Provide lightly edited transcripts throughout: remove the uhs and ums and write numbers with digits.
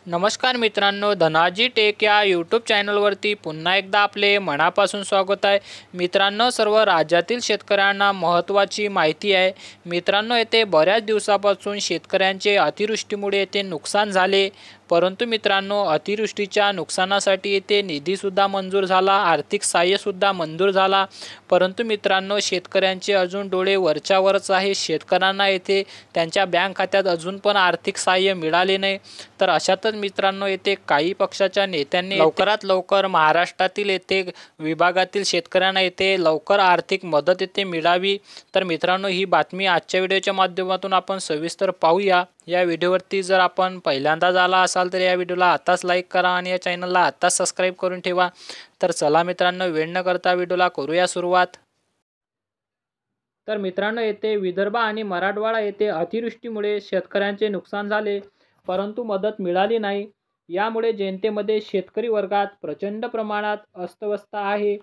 नमस्कार मित्रांनो, धनाजी टेक या यूट्यूब चॅनलवरती पुन्हा एकदा आपले मनापासून स्वागत आहे। मित्रांनो, सर्व राज्यातील शेतकऱ्यांना महत्त्वाची माहिती आहे। मित्रांनो, येथे बऱ्याच दिवसापासून शेतकऱ्यांचे अतिवृष्टीमुळे येथे नुकसान झाले, परंतु मित्रांनो अतिवृष्टीच्या नुकसानासाठी येथे निधीसुद्धा मंजूर झाला, आर्थिक सहाय्यसुद्धा मंजूर झाला। परंतु मित्रांनो शेतकऱ्यांचे अजून डोळे वरच्यावरच आहे। शेतकऱ्यांना येथे त्यांच्या बँक खात्यात अजून पण आर्थिक सहाय्य मिळाले नाही। तर अशातच मित्रांनो येथे काही पक्षाच्या नेत्यांनी लवकरात लवकर महाराष्ट्रातील येथे विभागातील शेतकऱ्यांना येथे लवकर आर्थिक मदत येथे मिळावी। तर मित्रांनो ही बातमी आजच्या व्हिडिओच्या माध्यमातून आपण सविस्तर पाहूया। या व्हिडिओवरती जर आपण पहिल्यांदाच आला असाल तर या व्हिडिओला आताच लाईक करा आणि या चॅनलला आताच सबस्क्राईब करून ठेवा। तर चला मित्रांनो, वेळ न करता व्हिडिओला करूया सुरुवात। तर मित्रांनो येथे विदर्भ आणि मराठवाडा येथे अतिवृष्टीमुळे शेतकऱ्यांचे नुकसान झाले, परंतु मदत मिळाली नाही। यामुळे जनतेमध्ये शेतकरी वर्गात प्रचंड प्रमाणात अस्वस्थता आहे।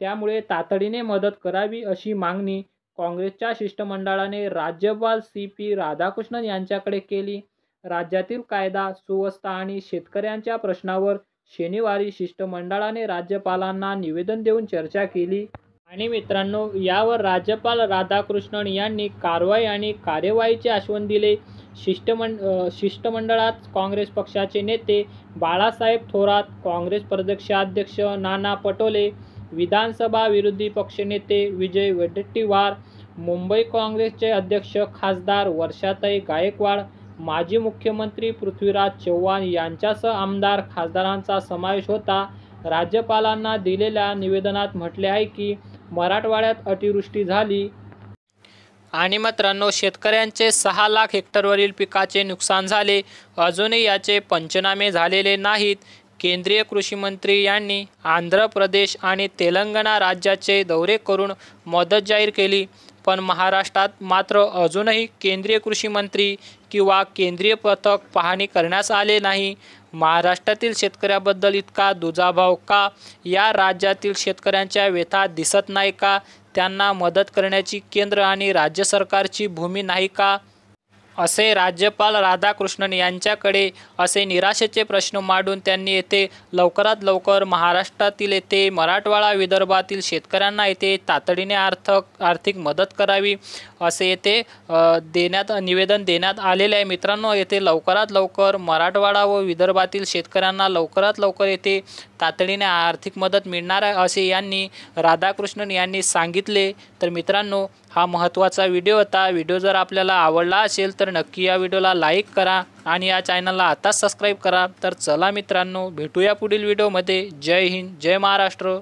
त्यामुळे तातडीने मदत करावी अशी मागणी काँग्रेसच्या शिष्टमंडळाने राज्यपाल सी.पी. राधाकृष्णन यांच्याकडे केली। राज्यातील कायदा सुव्यवस्था आणि शेतकऱ्यांच्या प्रश्नावर शनिवारी शिष्टमंडळाने राज्यपालांना निवेदन देऊन चर्चा केली। आणि मित्रांनो यावर राज्यपाल राधाकृष्णन यांनी कारवाई आणि कार्यवाहीचे आश्वासन दिले। शिष्टमंडळात काँग्रेस पक्षाचे नेते बाळासाहेब थोरात, काँग्रेस प्रदेशाध्यक्ष नाना पटोले, विधानसभा विरोधी पक्षनेते विजय वडेट्टीवार, मुंबई काँग्रेसचे अध्यक्ष खासदार वर्षाताई गायकवाड, माजी मुख्यमंत्री पृथ्वीराज चव्हाण यांच्यासह आमदार खासदारांचा समावेश होता। राज्यपालांना दिलेल्या निवेदनात म्हटले आहे की मराठवाड्यात अतिवृष्टी झाली आणि मित्रांनो शेतकऱ्यांचे 6 लाख हेक्टरवरील पिकाचे नुकसान झाले, अजूनही याचे पंचनामे झालेले नाहीत। केंद्रीय कृषी मंत्री यांनी आंध्र प्रदेश आणि तेलंगणा राज्याचे दौरे करून मदत जाहीर केली, पण महाराष्ट्रात मात्र अजूनही केंद्रीय कृषी मंत्री किंवा केंद्रीय पथक पाहणी करण्यास आले नाही। महाराष्ट्रातील शेतकऱ्याबद्दल इतका दुजाभाव का? या राज्यातील शेतकऱ्यांच्या व्यथा दिसत नाही का? त्यांना मदत करण्याची केंद्र आणि राज्य सरकारची भूमी नाही का? असे राज्यपाल राधाकृष्णन यांच्याकडे असे निराशेचे प्रश्न मांडून त्यांनी येथे लवकरात लवकर महाराष्ट्रातील येथे मराठवाडा विदर्भातील शेतकऱ्यांना येथे तातडीने आर्थिक मदत करावी असे येथे निवेदन देण्यात आलेले आहे। मित्रांनो येथे लवकरात लवकर मराठवाडा व विदर्भातील शेतकऱ्यांना लवकरात लवकर येथे तातडीने आर्थिक मदत मिळणार आहे असे यांनी राधाकृष्णन यांनी सांगितले। तर मित्रांनो हा महत्त्वाचा व्हिडिओ होता। व्हिडिओ जर आपल्याला आवडला असेल तर नक्की या व्हिडिओला लाईक करा आणि या चॅनलला आताच सबस्क्राईब करा। तर चला मित्रांनो भेटूया पुढील व्हिडिओमध्ये। जय हिंद, जय महाराष्ट्र।